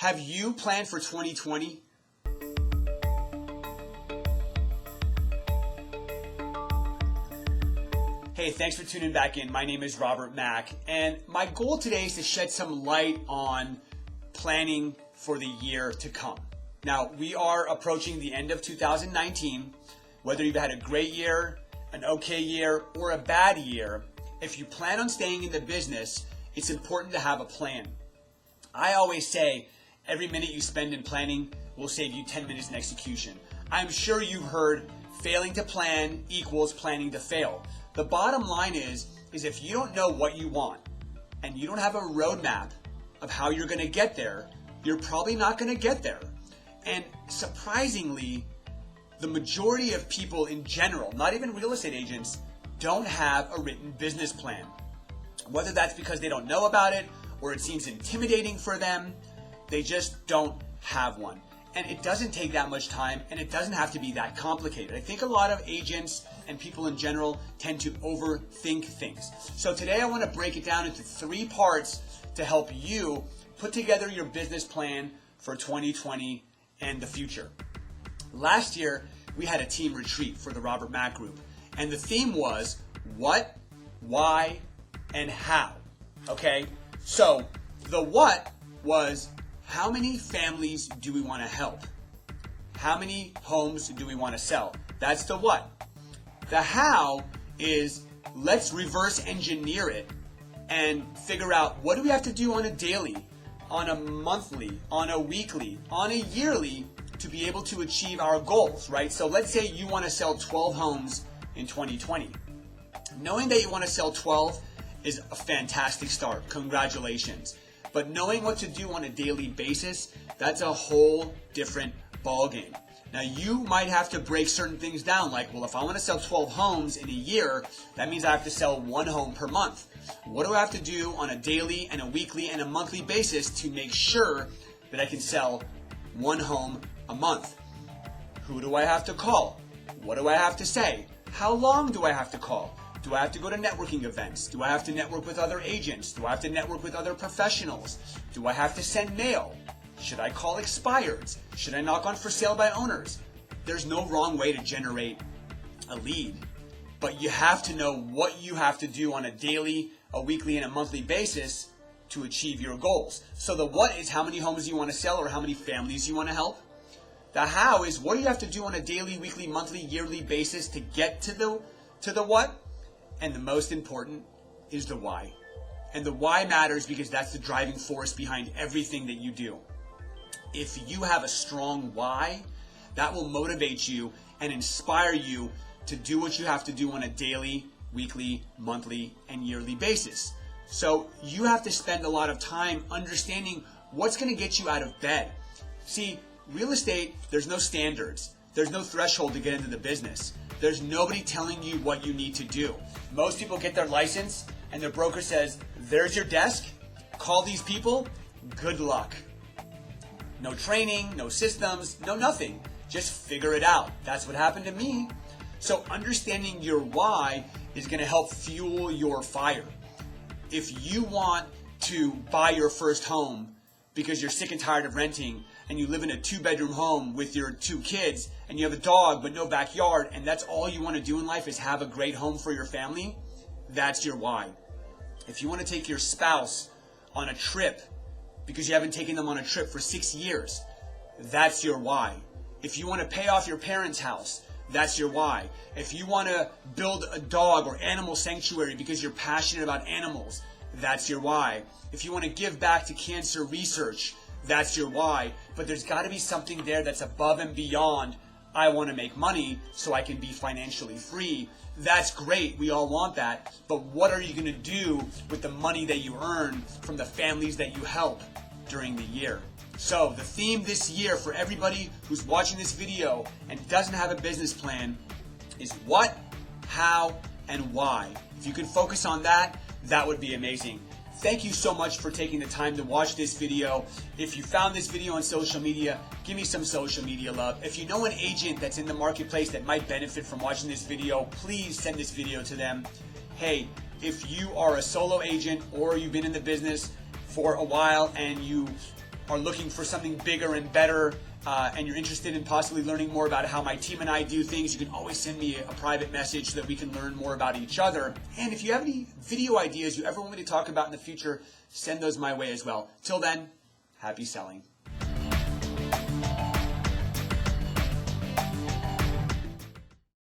Have you planned for 2020? Hey, thanks for tuning back in. My name is Robert Mack, and my goal today is to shed some light on planning for the year to come. Now, we are approaching the end of 2019. Whether you've had a great year, an okay year, or a bad year, if you plan on staying in the business, it's important to have a plan. I always say every minute you spend in planning will save you 10 minutes in execution. I'm sure you've heard failing to plan equals planning to fail. The bottom line is if you don't know what you want and you don't have a roadmap of how you're going to get there, you're probably not going to get there. And surprisingly, the majority of people in general, not even real estate agents, don't have a written business plan. Whether that's because they don't know about it or it seems intimidating for them, they just don't have one. And it doesn't take that much time, and it doesn't have to be that complicated. I think a lot of agents and people in general tend to overthink things. So today I want to break it down into 3 parts to help you put together your business plan for 2020 and the future. Last year, we had a team retreat for the Robert Mack Group, and the theme was what, why, and how. Okay? So the what was, how many families do we want to help? How many homes do we want to sell? That's the what. The how is, let's reverse engineer it and figure out what do we have to do on a daily, on a monthly, on a weekly, on a yearly to be able to achieve our goals, right? So let's say you want to sell 12 homes in 2020. Knowing that you want to sell 12 is a fantastic start. Congratulations. But knowing what to do on a daily basis, that's a whole different ballgame. Now, you might have to break certain things down, like, well, if I want to sell 12 homes in a year, that means I have to sell 1 home per month. What do I have to do on a daily and a weekly and a monthly basis to make sure that I can sell 1 home a month? Who do I have to call? What do I have to say? How long do I have to call? Do I have to go to networking events? Do I have to network with other agents? Do I have to network with other professionals? Do I have to send mail? Should I call expireds? Should I knock on for sale by owners? There's no wrong way to generate a lead, but you have to know what you have to do on a daily, a weekly, and a monthly basis to achieve your goals. So the what is how many homes you want to sell or how many families you want to help. The how is what do you have to do on a daily, weekly, monthly, yearly basis to get to the what? And the most important is the why. And the why matters because that's the driving force behind everything that you do. If you have a strong why, that will motivate you and inspire you to do what you have to do on a daily, weekly, monthly, and yearly basis. So you have to spend a lot of time understanding what's going to get you out of bed. See, real estate, there's no standards. There's no threshold to get into the business. There's nobody telling you what you need to do. Most people get their license and their broker says, there's your desk, call these people, good luck. No training, no systems, no nothing. Just figure it out. That's what happened to me. So understanding your why is going to help fuel your fire. If you want to buy your first home because you're sick and tired of renting and you live in a 2-bedroom home with your 2 kids and you have a dog but no backyard and that's all you want to do in life is have a great home for your family, that's your why. If you want to take your spouse on a trip because you haven't taken them on a trip for 6 years, that's your why. If you want to pay off your parents' house, that's your why. If you want to build a dog or animal sanctuary because you're passionate about animals, that's your why. If you want to give back to cancer research, that's your why. But there's got to be something there that's above and beyond, I want to make money so I can be financially free. That's great. We all want that. But what are you going to do with the money that you earn from the families that you help during the year? So the theme this year for everybody who's watching this video and doesn't have a business plan is what, how, and why. If you can focus on that, that would be amazing. Thank you so much for taking the time to watch this video. If you found this video on social media, give me some social media love. If you know an agent that's in the marketplace that might benefit from watching this video, please send this video to them. Hey, if you are a solo agent or you've been in the business for a while and you are looking for something bigger and better, and you're interested in possibly learning more about how my team and I do things, you can always send me a private message so that we can learn more about each other. And if you have any video ideas you ever want me to talk about in the future, send those my way as well. Till then, happy selling.